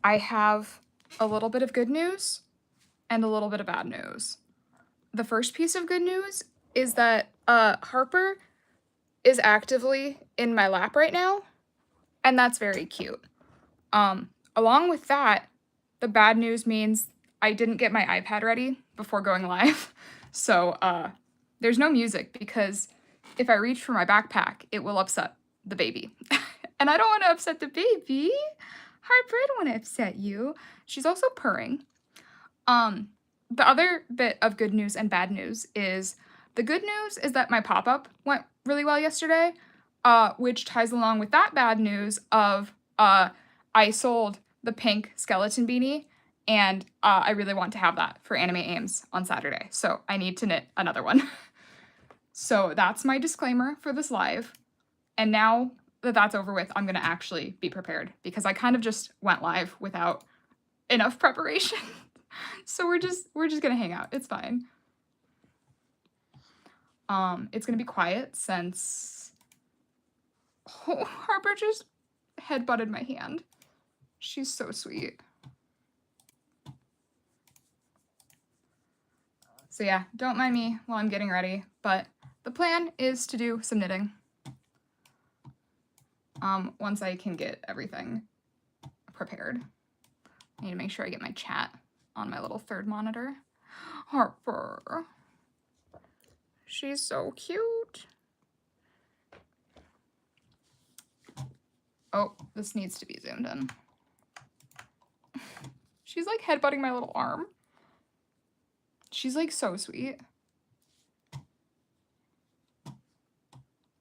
I have a little bit of good news and a little bit of bad news. The first piece of good news is that Harper is actively in my lap right now, and that's very cute. Along with that, the bad news means I didn't get my iPad ready before going live. So there's no music because if I reach for my backpack, it will upset the baby. And I don't want to upset the baby. Harper, I don't want to upset you. She's also purring. The other bit of good news and bad news is the good news is that my pop-up went really well yesterday, which ties along with that bad news of I sold the pink skeleton beanie, and I really want to have that for Anime Aims on Saturday, so I need to knit another one. So that's my disclaimer for this live, and now that that's over with, I'm going to actually be prepared, because I kind of just went live without enough preparation. So we're just gonna hang out. It's fine. It's gonna be quiet since Harper just headbutted my hand. She's so sweet. So yeah, don't mind me while I'm getting ready, but the plan is to do some knitting. Once I can get everything prepared. I need to make sure I get my chat on my little third monitor. Harper. She's so cute. Oh, this needs to be zoomed in. She's like headbutting my little arm. She's like so sweet.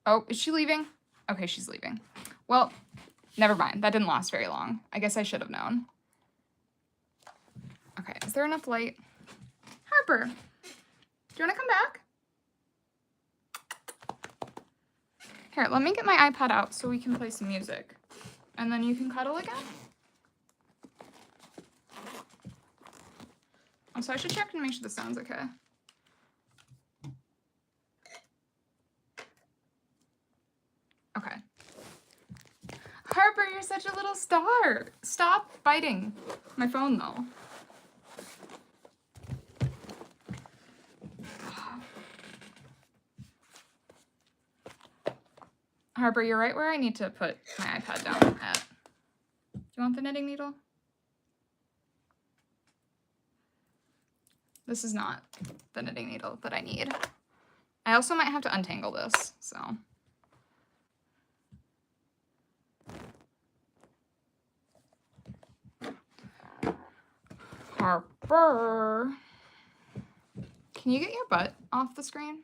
Oh, is she leaving? Okay, she's leaving. Well, never mind. That didn't last very long. I guess I should have known. Okay, is there enough light? Harper, do you want to come back? Here, let me get my iPad out so we can play some music. And then you can cuddle again? Also, I should check and make sure the sound's okay. Okay. Harper, you're such a little star. Stop biting my phone, though. Harper, you're right where I need to put my iPad down at. Do you want the knitting needle? This is not the knitting needle that I need. I also might have to untangle this, so. Harper. Can you get your butt off the screen?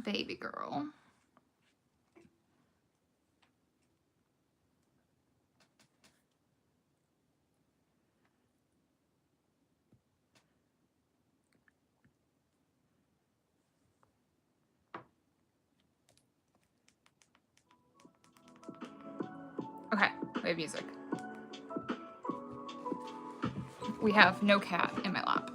Baby girl. Okay, we have music. We have no cat in my lap.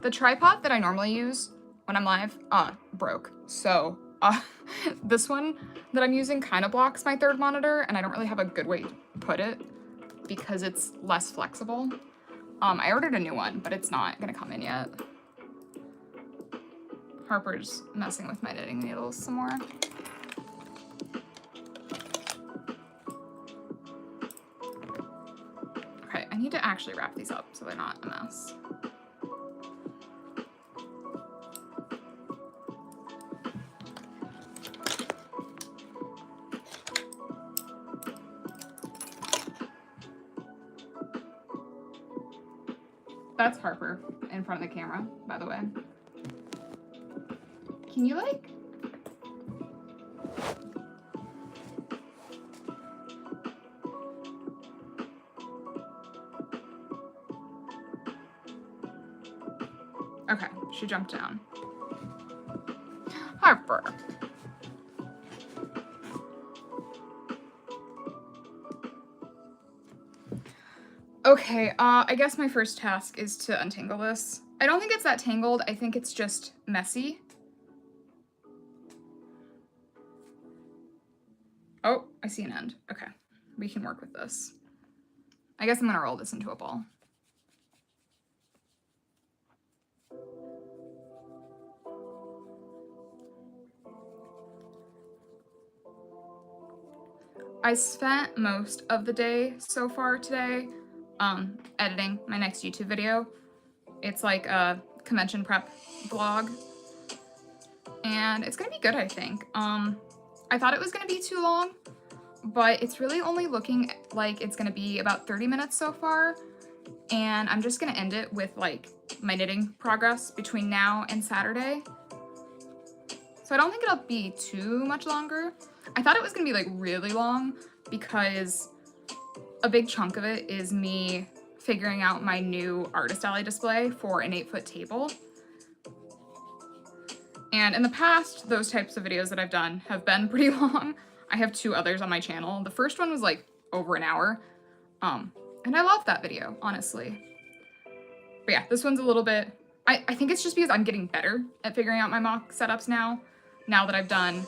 The tripod that I normally use when I'm live, broke. So, this one that I'm using kind of blocks my third monitor, and I don't really have a good way to put it because it's less flexible. I ordered a new one, but it's not gonna come in yet. Harper's messing with my knitting needles some more. Okay, I need to actually wrap these up so they're not a mess. That's Harper in front of the camera, by the way. Can you like? Okay, she jumped down. Harper. Okay, I guess my first task is to untangle this. I don't think it's that tangled. I think it's just messy. Oh, I see an end. Okay, we can work with this. I guess I'm gonna roll this into a ball. I spent most of the day so far today editing my next YouTube video. It's like a convention prep vlog, and it's gonna be good, I think. I thought it was gonna be too long, but it's really only looking like it's gonna be about 30 minutes so far, and I'm just gonna end it with like my knitting progress between now and Saturday. So I don't think it'll be too much longer. I thought it was gonna be like really long because a big chunk of it is me figuring out my new artist alley display for an 8-foot table. And in the past, those types of videos that I've done have been pretty long. I have 2 others on my channel. The first one was like over an hour. And I loved that video, honestly. But yeah, this one's a little bit, I think it's just because I'm getting better at figuring out my mock setups now that I've done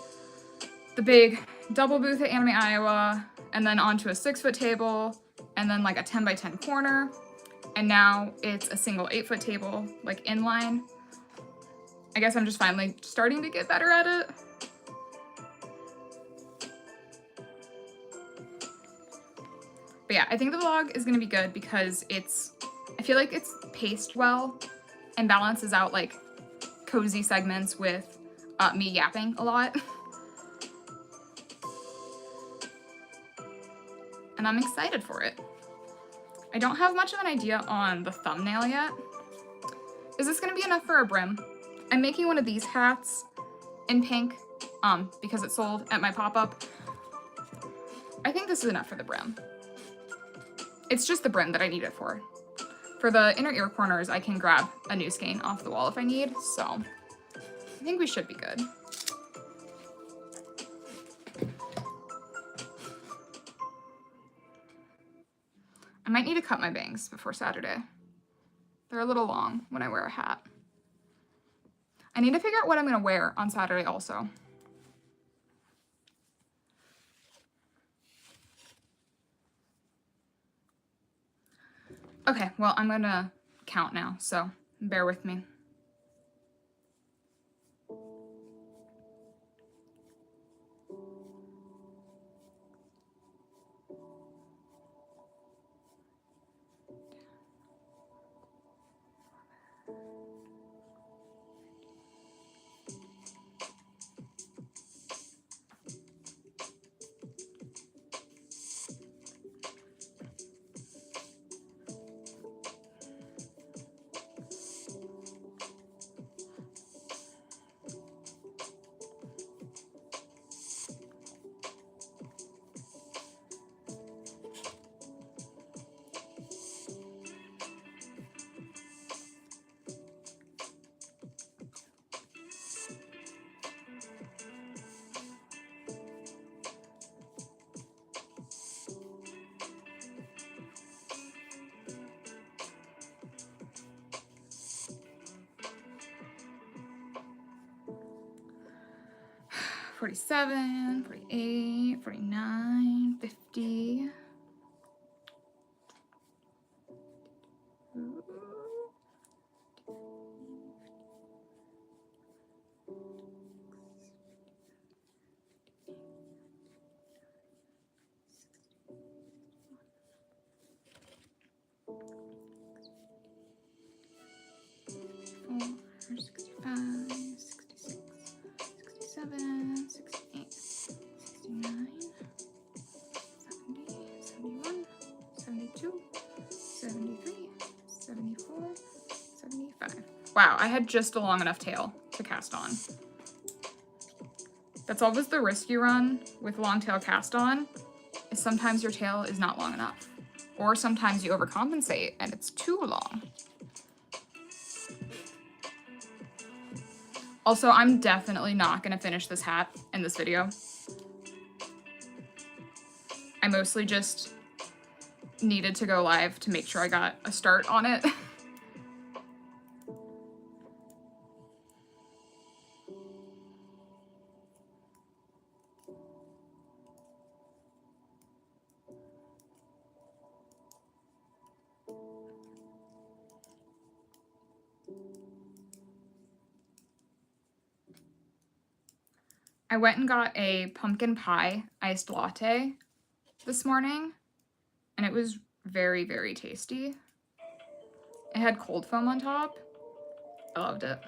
the big double booth at Anime Iowa, and then onto a 6-foot table, and then like a 10x10 corner, and now it's a single 8-foot table, like inline. I guess I'm just finally starting to get better at it. But yeah, I think the vlog is gonna be good because I feel like it's paced well and balances out like cozy segments with me yapping a lot. And I'm excited for it. I don't have much of an idea on the thumbnail yet. Is this gonna be enough for a brim? I'm making one of these hats in pink because it sold at my pop-up. I think this is enough for the brim. It's just the brim that I need it for. For the inner ear corners, I can grab a new skein off the wall if I need, so I think we should be good. I might need to cut my bangs before Saturday. They're a little long when I wear a hat. I need to figure out what I'm gonna wear on Saturday also. Okay, well, I'm gonna count now, so bear with me. $47, $48, $49, $50. Wow, I had just a long enough tail to cast on. That's always the risk you run with long tail cast on, is sometimes your tail is not long enough. Or sometimes you overcompensate and it's too long. Also, I'm definitely not gonna finish this hat in this video. I mostly just needed to go live to make sure I got a start on it. I went and got a pumpkin pie iced latte this morning, and it was very, very tasty. It had cold foam on top. I loved it.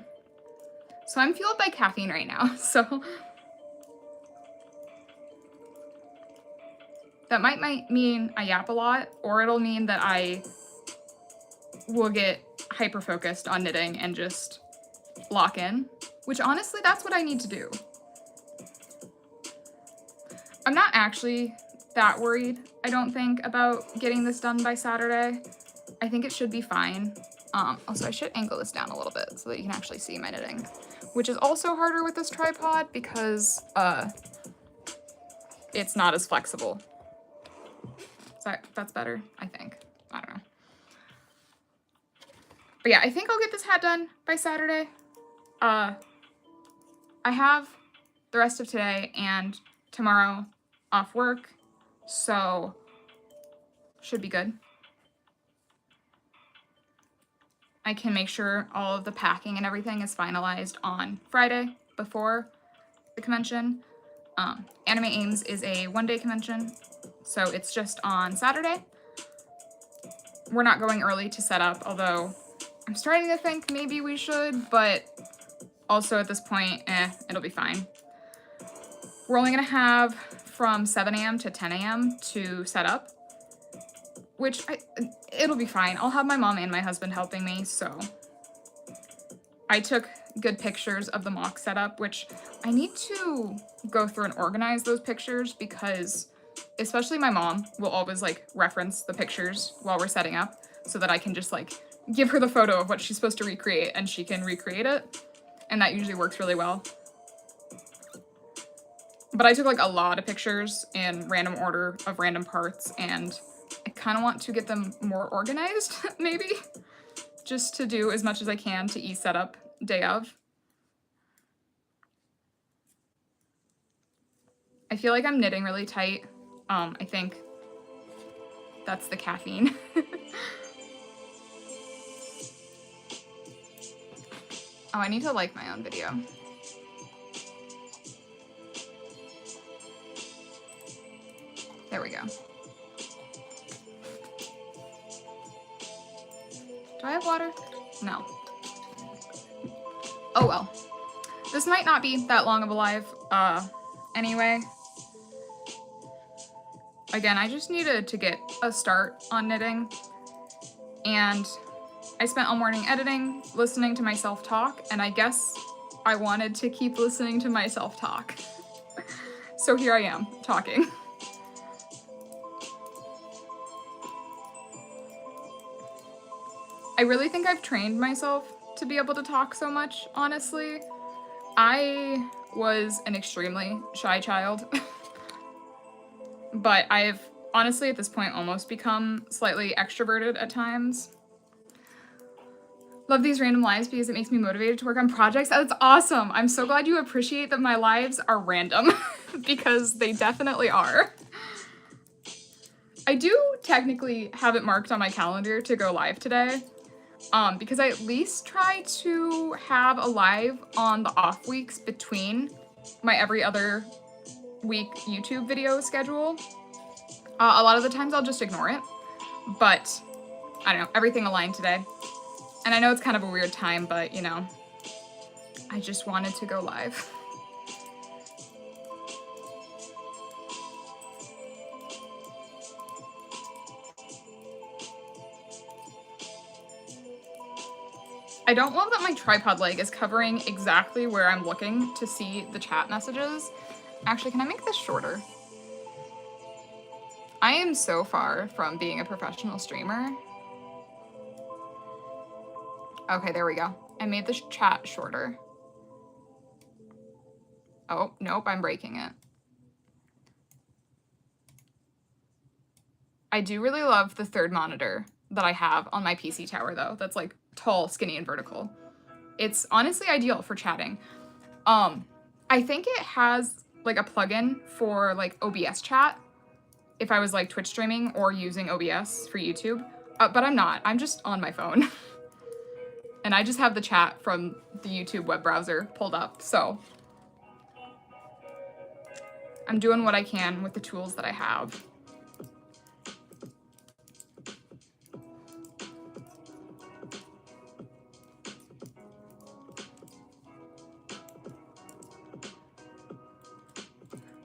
So I'm fueled by caffeine right now, so that might mean I yap a lot, or it'll mean that I will get hyper-focused on knitting and just lock in, which honestly, that's what I need to do. I'm not actually that worried, I don't think, about getting this done by Saturday. I think it should be fine. Also, I should angle this down a little bit so that you can actually see my knitting, which is also harder with this tripod because it's not as flexible. So that's better, I think. I don't know. But yeah, I think I'll get this hat done by Saturday. I have the rest of today and tomorrow off work, so should be good. I can make sure all of the packing and everything is finalized on Friday before the convention. Anime Ames is a one-day convention, so it's just on Saturday. We're not going early to set up, although I'm starting to think maybe we should, but also at this point, it'll be fine. We're only gonna have from 7 a.m. to 10 a.m. to set up, which it'll be fine. I'll have my mom and my husband helping me, so. I took good pictures of the mock setup, which I need to go through and organize those pictures because especially my mom will always like reference the pictures while we're setting up so that I can just like give her the photo of what she's supposed to recreate and she can recreate it. And that usually works really well. But I took like a lot of pictures in random order of random parts, and I kind of want to get them more organized, maybe, just to do as much as I can to setup day of. I feel like I'm knitting really tight. I think that's the caffeine. Oh, I need to like my own video. There we go. Do I have water? No. Oh well. This might not be that long of a live, anyway. Again, I just needed to get a start on knitting, and I spent all morning editing, listening to myself talk, and I guess I wanted to keep listening to myself talk. So here I am, talking. I really think I've trained myself to be able to talk so much, honestly. I was an extremely shy child, but I've honestly at this point almost become slightly extroverted at times. Love these random lives because it makes me motivated to work on projects. That's awesome. I'm so glad you appreciate that my lives are random because they definitely are. I do technically have it marked on my calendar to go live today. Because I at least try to have a live on the off weeks between my every other week YouTube video schedule. A lot of the times I'll just ignore it, but I don't know, everything aligned today. And I know it's kind of a weird time, but you know, I just wanted to go live. I don't love that my tripod leg is covering exactly where I'm looking to see the chat messages. Actually, can I make this shorter? I am so far from being a professional streamer. Okay, there we go. I made the chat shorter. Oh, nope, I'm breaking it. I do really love the third monitor that I have on my PC tower though. That's like tall, skinny, and vertical. It's honestly ideal for chatting. I think it has like a plugin for like OBS chat if I was like Twitch streaming or using OBS for YouTube, but I'm not. I'm just on my phone. And I just have the chat from the YouTube web browser pulled up, so. I'm doing what I can with the tools that I have.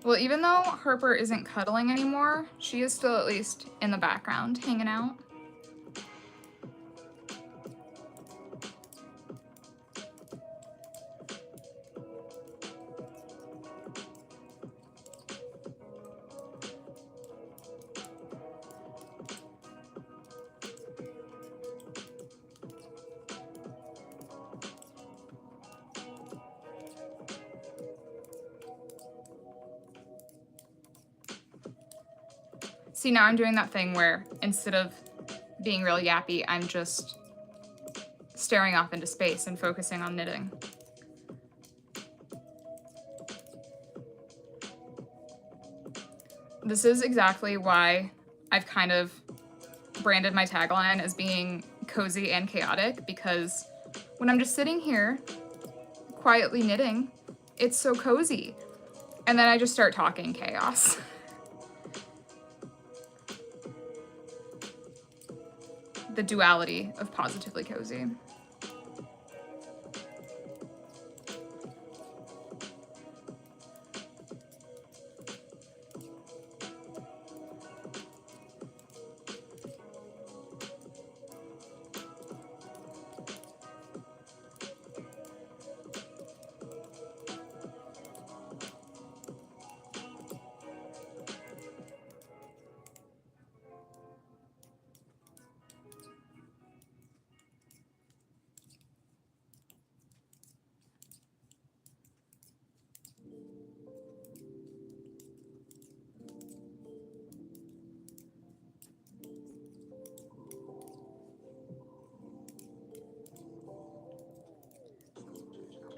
Well, even though Harper isn't cuddling anymore, she is still at least in the background hanging out. See, now I'm doing that thing where instead of being real yappy, I'm just staring off into space and focusing on knitting. This is exactly why I've kind of branded my tagline as being cozy and chaotic, because when I'm just sitting here quietly knitting, it's so cozy. And then I just start talking chaos. The duality of positively cozy.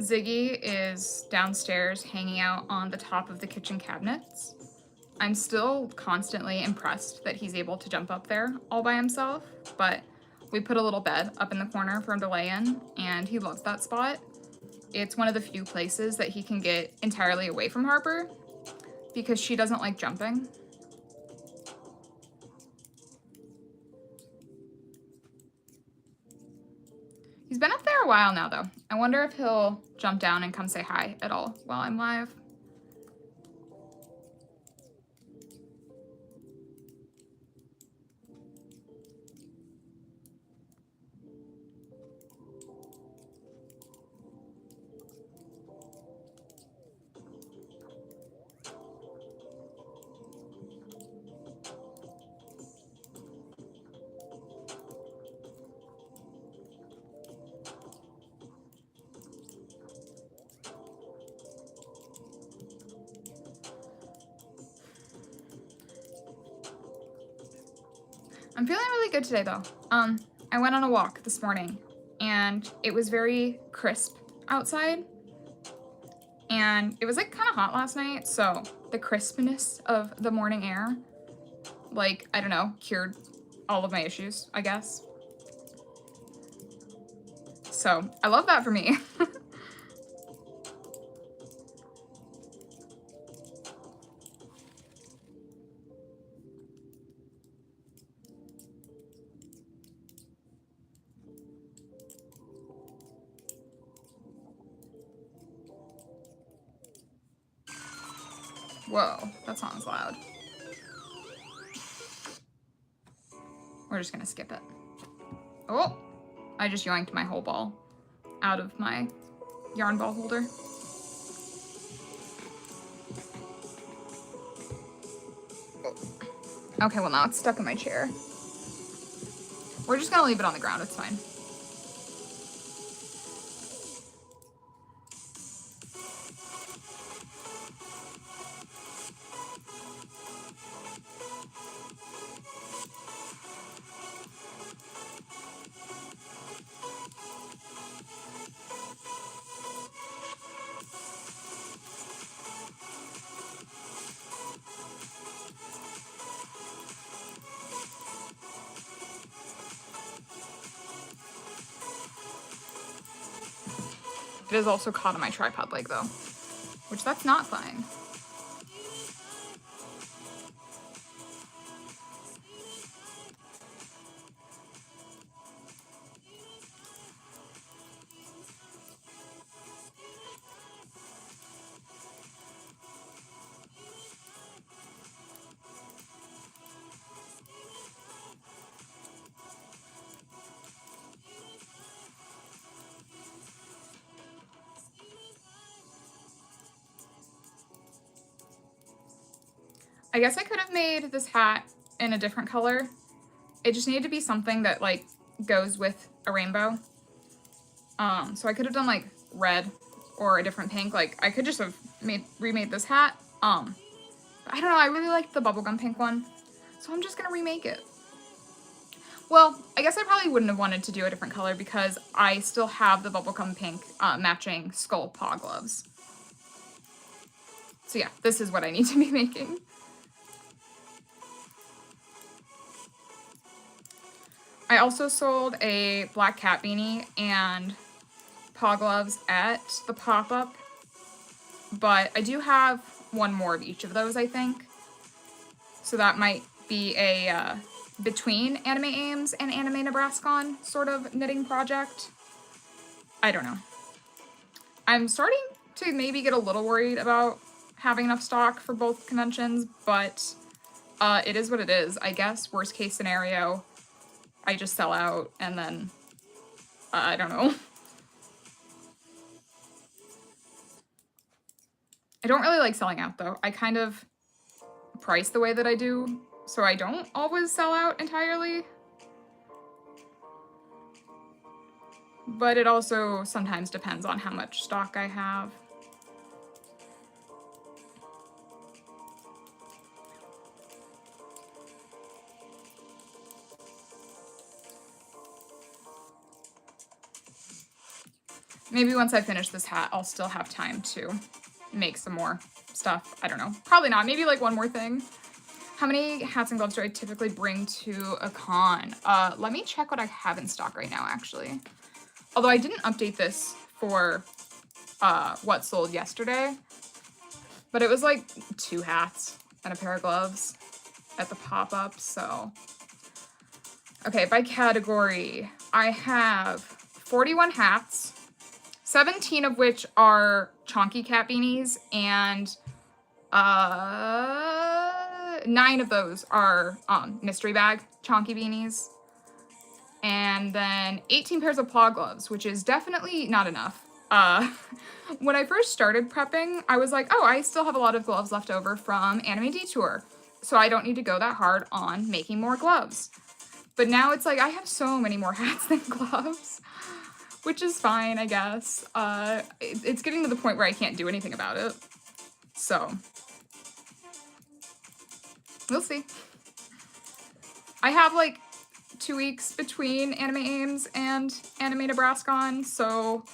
Ziggy is downstairs hanging out on the top of the kitchen cabinets. I'm still constantly impressed that he's able to jump up there all by himself, but we put a little bed up in the corner for him to lay in, and he loves that spot. It's one of the few places that he can get entirely away from Harper because she doesn't like jumping. He's been up there a while now, though. I wonder if he'll jump down and come say hi at all while I'm live. I'm feeling really good today, though. I went on a walk this morning, and it was very crisp outside, and it was like kind of hot last night, so the crispness of the morning air, like, I don't know, cured all of my issues, I guess. So I love that for me. Whoa, that song's loud. We're just gonna skip it. Oh, I just yoinked my whole ball out of my yarn ball holder. Okay, well now it's stuck in my chair. We're just gonna leave it on the ground, it's fine. It is also caught on my tripod leg though, which that's not fine. I guess I could have made this hat in a different color. It just needed to be something that like goes with a rainbow. So I could have done like red or a different pink. Like I could just have remade this hat. But I don't know, I really liked the bubblegum pink one. So I'm just gonna remake it. Well, I guess I probably wouldn't have wanted to do a different color because I still have the bubblegum pink matching skull paw gloves. So yeah, this is what I need to be making. I also sold a black cat beanie and paw gloves at the pop-up, but I do have one more of each of those, I think. So that might be a between Anime Ames and Anime Nebraska sort of knitting project. I don't know. I'm starting to maybe get a little worried about having enough stock for both conventions, but it is what it is, I guess. Worst case scenario, I just sell out and then, I don't know. I don't really like selling out though. I kind of price the way that I do, so I don't always sell out entirely. But it also sometimes depends on how much stock I have. Maybe once I finish this hat, I'll still have time to make some more stuff. I don't know. Probably not. Maybe like one more thing. How many hats and gloves do I typically bring to a con? Let me check what I have in stock right now, actually. Although I didn't update this for what sold yesterday. But it was like 2 hats and a pair of gloves at the pop-up, so. Okay, by category, I have 41 hats, 17 of which are chonky cat beanies, and 9 of those are mystery bag chonky beanies. And then 18 pairs of paw gloves, which is definitely not enough. When I first started prepping, I was like, oh, I still have a lot of gloves left over from Anime Detour, so I don't need to go that hard on making more gloves. But now it's like, I have so many more hats than gloves, which is fine, I guess. It's getting to the point where I can't do anything about it. So, we'll see. I have like 2 weeks between Anime Ames and Anime Nebraska, so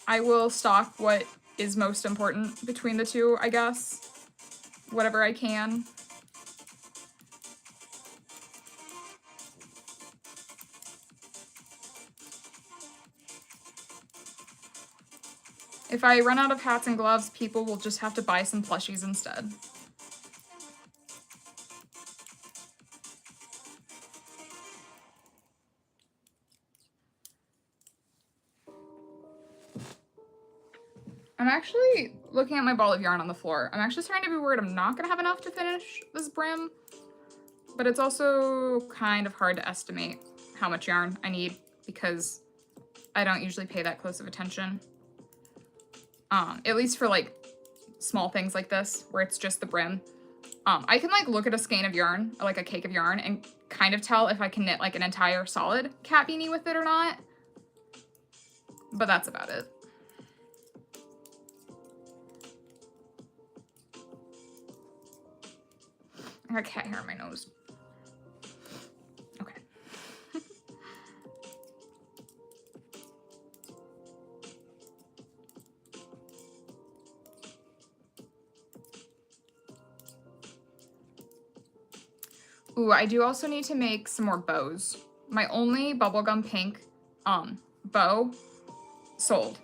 I will stock what is most important between the two, I guess. Whatever I can. If I run out of hats and gloves, people will just have to buy some plushies instead. I'm actually looking at my ball of yarn on the floor. I'm actually starting to be worried I'm not gonna have enough to finish this brim, but it's also kind of hard to estimate how much yarn I need because I don't usually pay that close of attention. At least for like small things like this where it's just the brim. I can like look at a skein of yarn, or like a cake of yarn, and kind of tell if I can knit like an entire solid cat beanie with it or not. But that's about it. I got cat hair on my nose. Okay. Ooh, I do also need to make some more bows. My only bubblegum pink bow sold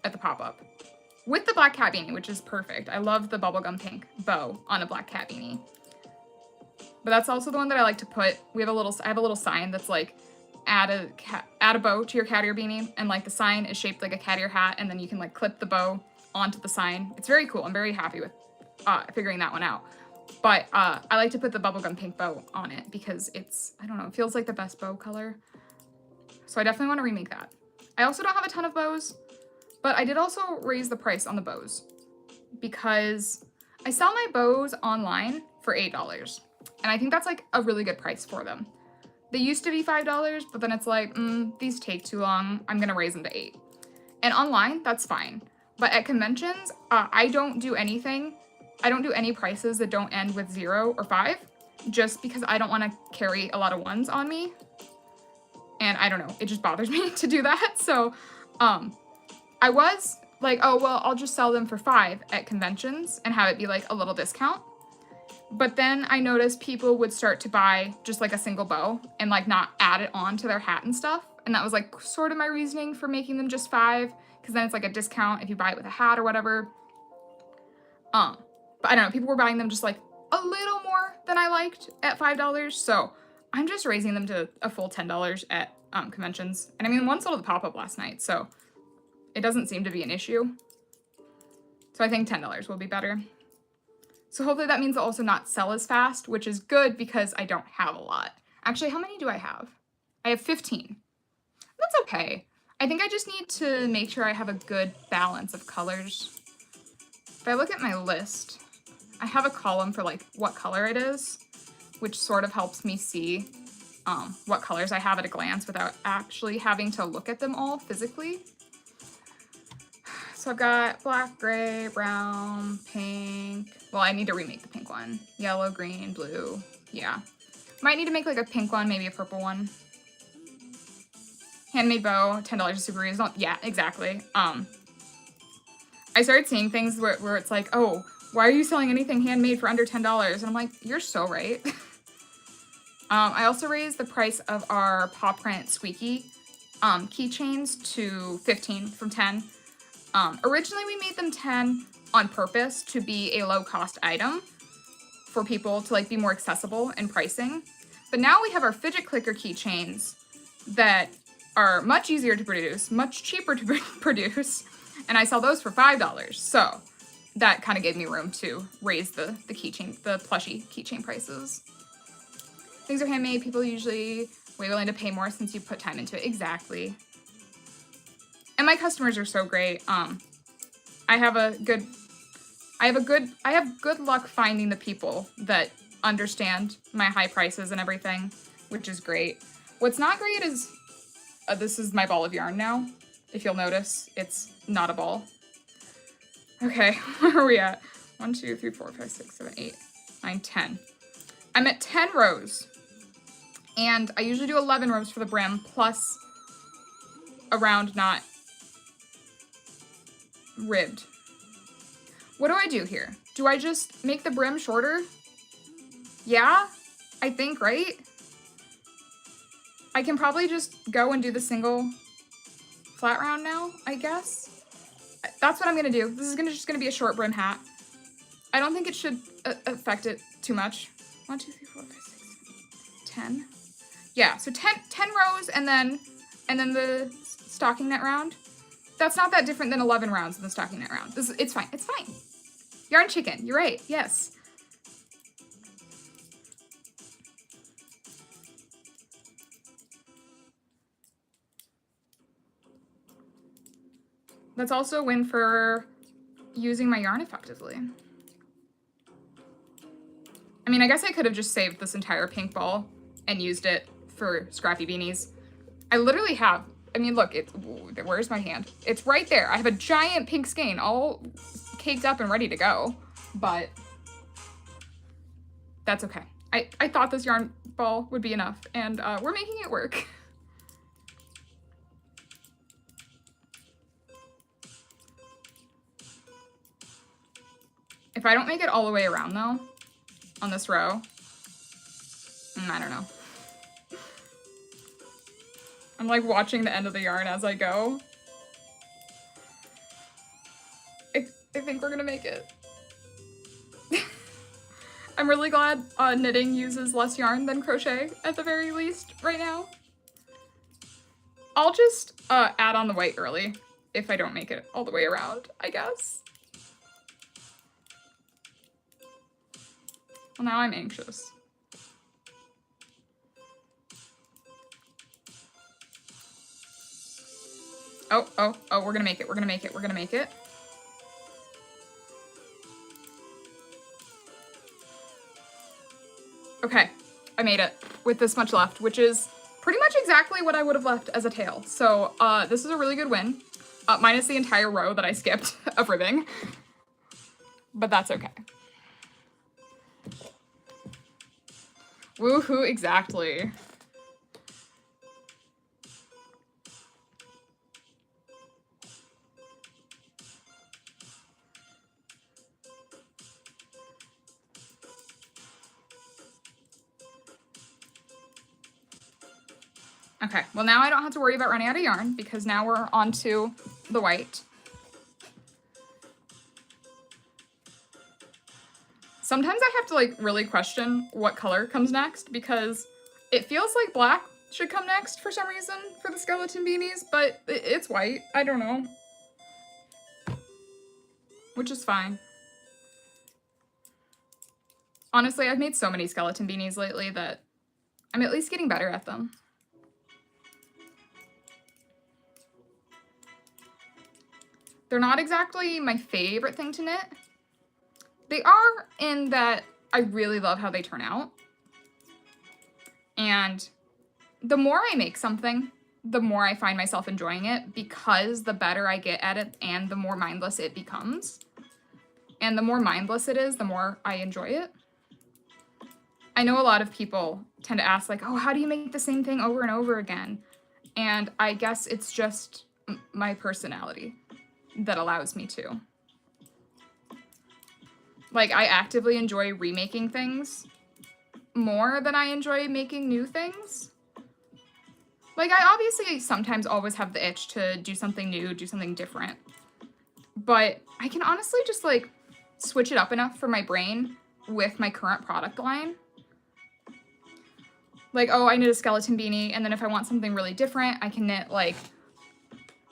at the pop-up. With the black cat beanie, which is perfect. I love the bubblegum pink bow on a black cat beanie. But that's also the one that I like to put. I have a little sign that's like, add a bow to your cat ear beanie, and like the sign is shaped like a cat ear hat, and then you can like clip the bow onto the sign. It's very cool. I'm very happy with figuring that one out. But I like to put the bubblegum pink bow on it because it's, I don't know, it feels like the best bow color. So I definitely want to remake that. I also don't have a ton of bows, but I did also raise the price on the bows because I sell my bows online for $8, and I think that's like a really good price for them. They used to be $5, but then it's like, these take too long. I'm gonna raise them to $8. And online, that's fine. But at conventions, I don't do anything. I don't do any prices that don't end with 0 or 5, just because I don't want to carry a lot of ones on me. And I don't know, it just bothers me to do that. So I was like, oh, well, I'll just sell them for 5 at conventions and have it be like a little discount. But then I noticed people would start to buy just like a single bow and like not add it on to their hat and stuff. And that was like sort of my reasoning for making them just 5, because then it's like a discount if you buy it with a hat or whatever. But I don't know, people were buying them just like a little more than I liked at $5. So I'm just raising them to a full $10 at conventions. And I mean, one sold at the pop-up last night, so it doesn't seem to be an issue. So I think $10 will be better. So hopefully that means they'll also not sell as fast, which is good because I don't have a lot. Actually, how many do I have? I have 15. That's okay. I think I just need to make sure I have a good balance of colors. If I look at my list, I have a column for like what color it is, which sort of helps me see what colors I have at a glance without actually having to look at them all physically. So I've got black, gray, brown, pink. Well, I need to remake the pink one. Yellow, green, blue. Yeah. Might need to make like a pink one, maybe a purple one. Handmade bow, $10 is super reasonable. Yeah, exactly. I started seeing things where it's like, oh, why are you selling anything handmade for under $10? And I'm like, you're so right. I also raised the price of our paw print squeaky keychains to 15 from 10. Originally we made them 10 on purpose to be a low cost item for people to like be more accessible in pricing. But now we have our fidget clicker keychains that are much easier to produce, much cheaper to produce, and I sell those for $5. So that kind of gave me room to raise the keychain, the plushie keychain prices. Things are handmade, people usually way willing to pay more since you put time into it. Exactly. And my customers are so great. I have good luck finding the people that understand my high prices and everything, which is great. What's not great is, this is my ball of yarn now. If you'll notice, it's not a ball. Okay, where are we at? 1, 2, 3, 4, 5, 6, 7, 8, 9, 10. I'm at 10 rows. And I usually do 11 rows for the brim, plus a round knot ribbed. What do I do here? Do I just make the brim shorter? Yeah, I think, right? I can probably just go and do the single flat round now, I guess. That's what I'm gonna do. This is just gonna be a short brim hat. I don't think it should affect it too much. 1, 2, 3, 4, 5, 6, 10. Yeah, so 10 rows and then the stocking knit round. That's not that different than 11 rounds in the stocking knit round. It's fine. It's fine. Yarn chicken. You're right. Yes. That's also a win for using my yarn effectively. I mean, I guess I could have just saved this entire pink ball and used it for scrappy beanies. I literally have, I mean, look, where's my hand? It's right there. I have a giant pink skein all caked up and ready to go, but that's okay. I thought this yarn ball would be enough, and we're making it work. If I don't make it all the way around though, on this row, I don't know. I'm like watching the end of the yarn as I go. I think we're gonna make it. I'm really glad knitting uses less yarn than crochet at the very least right now. I'll just add on the white early if I don't make it all the way around, I guess. Well, now I'm anxious. Oh, we're gonna make it, we're gonna make it, we're gonna make it. Okay, I made it with this much left, which is pretty much exactly what I would have left as a tail. So this is a really good win, minus the entire row that I skipped of ribbing, but that's okay. Woohoo, exactly. Okay, well now I don't have to worry about running out of yarn because now we're on to the white. Sometimes I have to like really question what color comes next because it feels like black should come next for some reason for the skeleton beanies, but it's white. I don't know. Which is fine. Honestly, I've made so many skeleton beanies lately that I'm at least getting better at them. They're not exactly my favorite thing to knit. They are in that I really love how they turn out. And the more I make something, the more I find myself enjoying it because the better I get at it and the more mindless it becomes. And the more mindless it is, the more I enjoy it. I know a lot of people tend to ask like, oh, how do you make the same thing over and over again? And I guess it's just my personality that allows me to. Like, I actively enjoy remaking things more than I enjoy making new things. Like, I obviously sometimes always have the itch to do something new, do something different. But I can honestly just, like, switch it up enough for my brain with my current product line. Like, oh, I knit a skeleton beanie, and then if I want something really different, I can knit, like,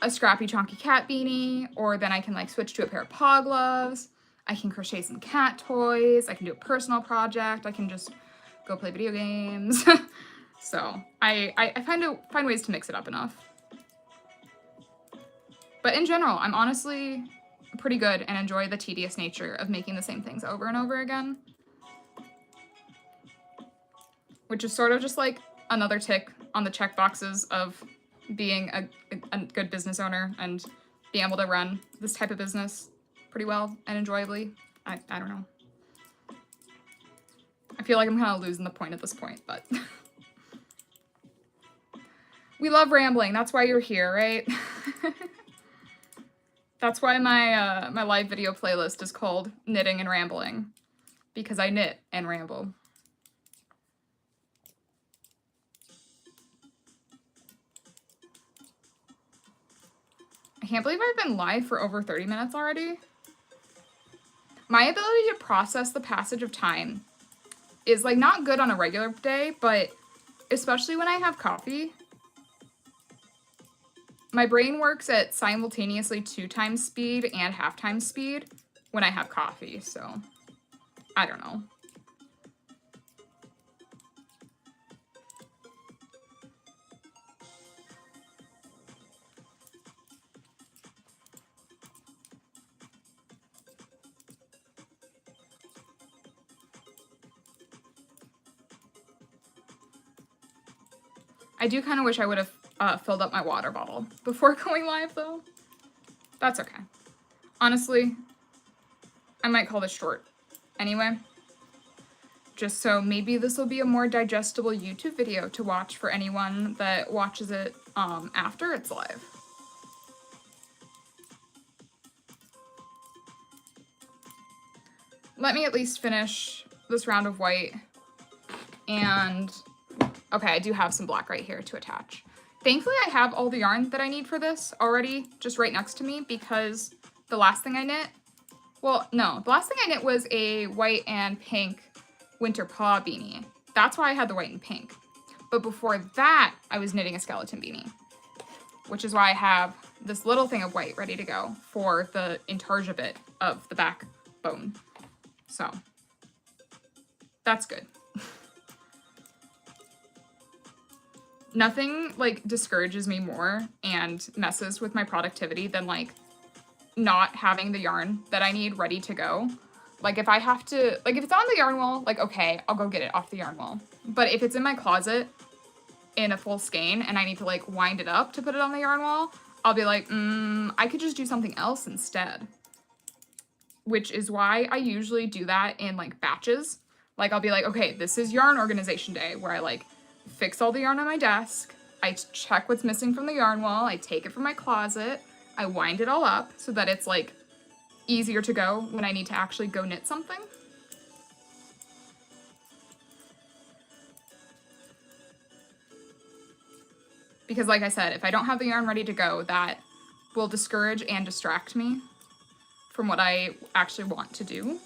a scrappy chonky cat beanie, or then I can, like, switch to a pair of paw gloves. I can crochet some cat toys. I can do a personal project. I can just go play video games. So I find ways to mix it up enough. But in general, I'm honestly pretty good and enjoy the tedious nature of making the same things over and over again. Which is sort of just like another tick on the check boxes of being a good business owner and being able to run this type of business pretty well and enjoyably. I don't know. I feel like I'm kind of losing the point at this point, but we love rambling. That's why you're here, right? That's why my my live video playlist is called Knitting and Rambling, because I knit and ramble. I can't believe I've been live for over 30 minutes already. My ability to process the passage of time is like not good on a regular day, but especially when I have coffee, my brain works at simultaneously 2x speed and 1/2 speed when I have coffee, so I don't know. I do kind of wish I would have filled up my water bottle before going live, though. That's okay. Honestly, I might call this short anyway. Just so maybe this will be a more digestible YouTube video to watch for anyone that watches it after it's live. Let me at least finish this round of white and... Okay, I do have some black right here to attach. Thankfully, I have all the yarn that I need for this already just right next to me because the last thing I knit, well, no, the last thing I knit was a white and pink winter paw beanie. That's why I had the white and pink. But before that, I was knitting a skeleton beanie, which is why I have this little thing of white ready to go for the intarsia bit of the backbone. So that's good. Nothing like discourages me more and messes with my productivity than like not having the yarn that I need ready to go. Like if I have to, like if it's on the yarn wall, like okay, I'll go get it off the yarn wall. But if it's in my closet in a full skein and I need to like wind it up to put it on the yarn wall, I'll be like, I could just do something else instead. Which is why I usually do that in like batches. Like I'll be like, okay, this is yarn organization day, where I like fix all the yarn on my desk, I check what's missing from the yarn wall, I take it from my closet, I wind it all up so that it's like easier to go when I need to actually go knit something. Because like I said, if I don't have the yarn ready to go, that will discourage and distract me from what I actually want to do.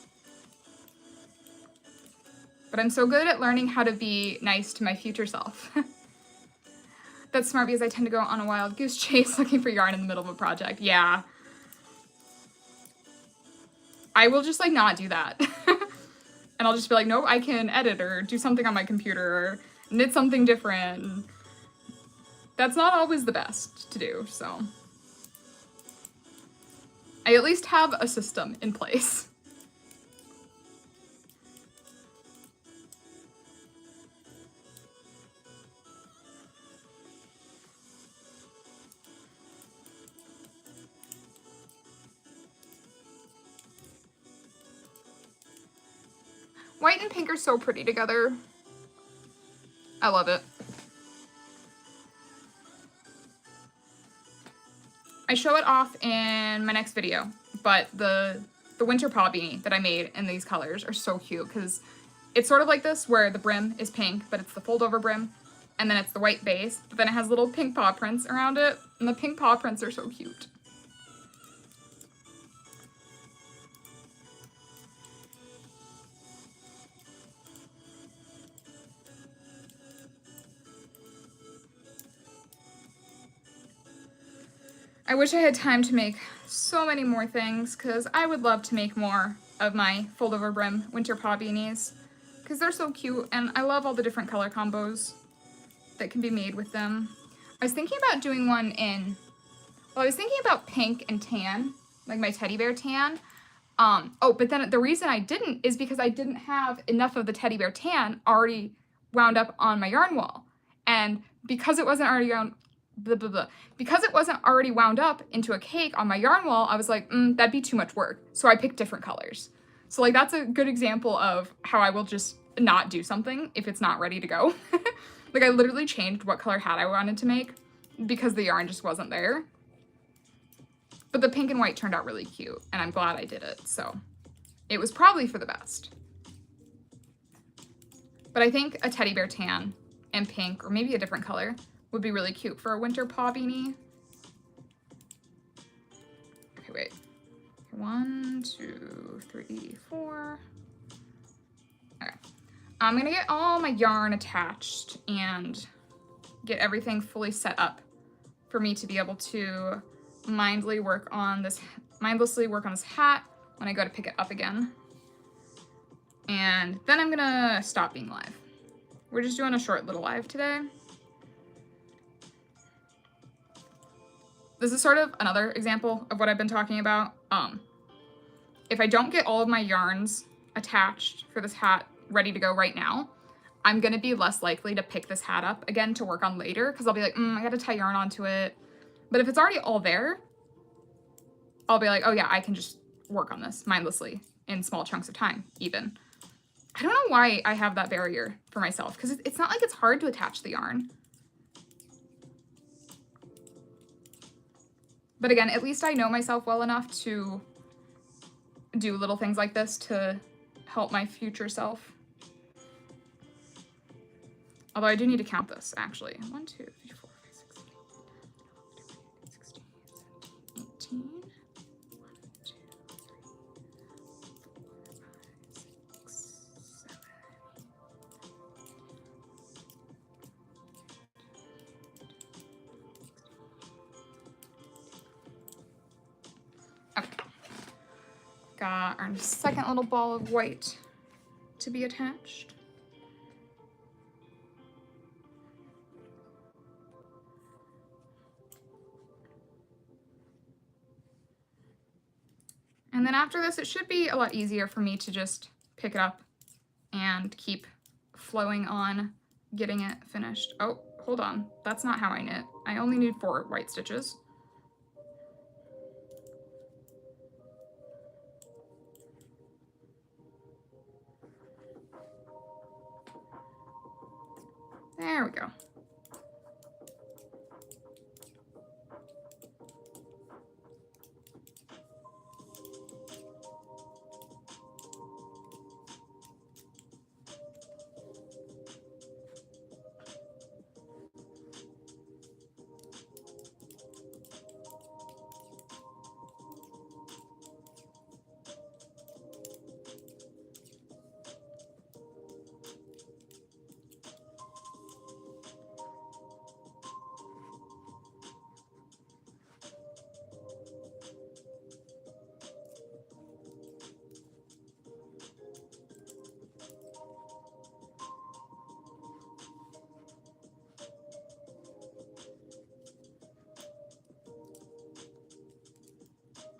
But I'm so good at learning how to be nice to my future self. That's smart because I tend to go on a wild goose chase looking for yarn in the middle of a project. Yeah. I will just like not do that. And I'll just be like, nope, I can edit or do something on my computer or knit something different. That's not always the best to do, so. I at least have a system in place. White and pink are so pretty together. I love it. I show it off in my next video, but the winter paw beanie that I made in these colors are so cute because it's sort of like this where the brim is pink, but it's the fold over brim, and then it's the white base, but then it has little pink paw prints around it, and the pink paw prints are so cute. I wish I had time to make so many more things because I would love to make more of my fold over brim winter paw beanies because they're so cute and I love all the different color combos that can be made with them. I was thinking about doing one in, well, I was thinking about pink and tan, like my teddy bear tan. But then the reason I didn't is because I didn't have enough of the teddy bear tan already wound up on my yarn wall. And because it wasn't already because it wasn't already wound up into a cake on my yarn wall, I was like, that'd be too much work. So I picked different colors. So like that's a good example of how I will just not do something if it's not ready to go. Like I literally changed what color hat I wanted to make because the yarn just wasn't there. But the pink and white turned out really cute and I'm glad I did it. So it was probably for the best. But I think a teddy bear tan and pink, or maybe a different color, would be really cute for a winter paw beanie. Okay, wait. 1, 2, 3, 4. Okay. I'm gonna get all my yarn attached and get everything fully set up for me to be able to mindlessly work on this hat when I go to pick it up again. And then I'm gonna stop being live. We're just doing a short little live today. This is sort of another example of what I've been talking about. If I don't get all of my yarns attached for this hat ready to go right now, I'm gonna be less likely to pick this hat up again to work on later because I'll be like, I gotta tie yarn onto it. But if it's already all there, I'll be like, oh yeah, I can just work on this mindlessly in small chunks of time even. I don't know why I have that barrier for myself because it's not like it's hard to attach the yarn. But again, at least I know myself well enough to do little things like this to help my future self. Although I do need to count this, actually. 1, 2, 3, 4, 5, 6, 7, 8, 9, 10, 11, 12, 13, 14, 15, 16, 17, 18. 1, 2, 3, 4, 5, 6, 7. Okay. Got our second little ball of white to be attached. And then after this, it should be a lot easier for me to just pick it up and keep flowing on getting it finished. Oh, hold on. That's not how I knit. I only need 4 white stitches. There we go.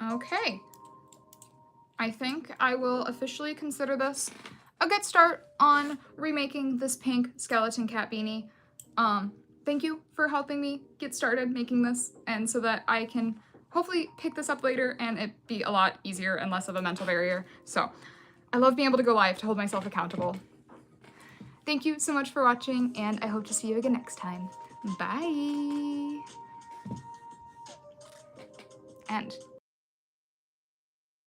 Okay, I think I will officially consider this a good start on remaking this pink skeleton cat beanie. Thank you for helping me get started making this, and so that I can hopefully pick this up later and it be a lot easier and less of a mental barrier. So I love being able to go live to hold myself accountable. Thank you so much for watching, and I hope to see you again next time. Bye! End.